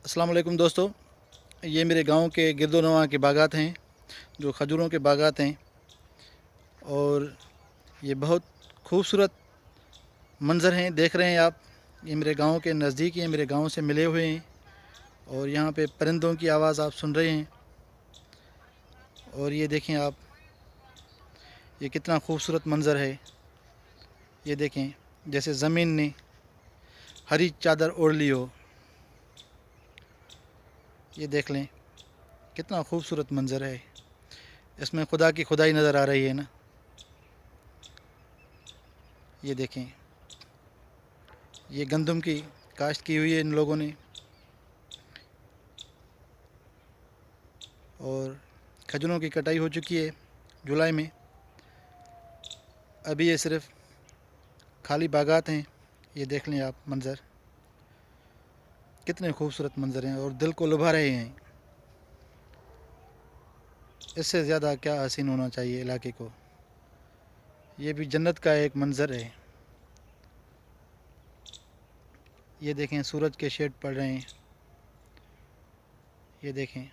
अस्सलाम वालेकुम दोस्तों, ये मेरे गांव के गिरदोनवा के बागात हैं जो खजूरों के बागात हैं। और ये बहुत खूबसूरत मंज़र हैं, देख रहे हैं आप। ये मेरे गांव के नज़दीक हैं, मेरे गांव से मिले हुए हैं। और यहाँ पे परिंदों की आवाज़ आप सुन रहे हैं। और ये देखें आप, ये कितना खूबसूरत मंज़र है। ये देखें, जैसे ज़मीन ने हरी चादर ओढ़ ली हो। ये देख लें, कितना खूबसूरत मंज़र है। इसमें खुदा की खुदाई नज़र आ रही है ना। ये देखें, ये गंदम की काश्त की हुई है इन लोगों ने। और खजूरों की कटाई हो चुकी है जुलाई में। अभी ये सिर्फ खाली बागात हैं। ये देख लें आप मंज़र, कितने खूबसूरत मंज़र हैं और दिल को लुभा रहे हैं। इससे ज़्यादा क्या हसीन होना चाहिए इलाके को। ये भी जन्नत का एक मंज़र है। ये देखें, सूरज के शेड पड़ रहे हैं। ये देखें।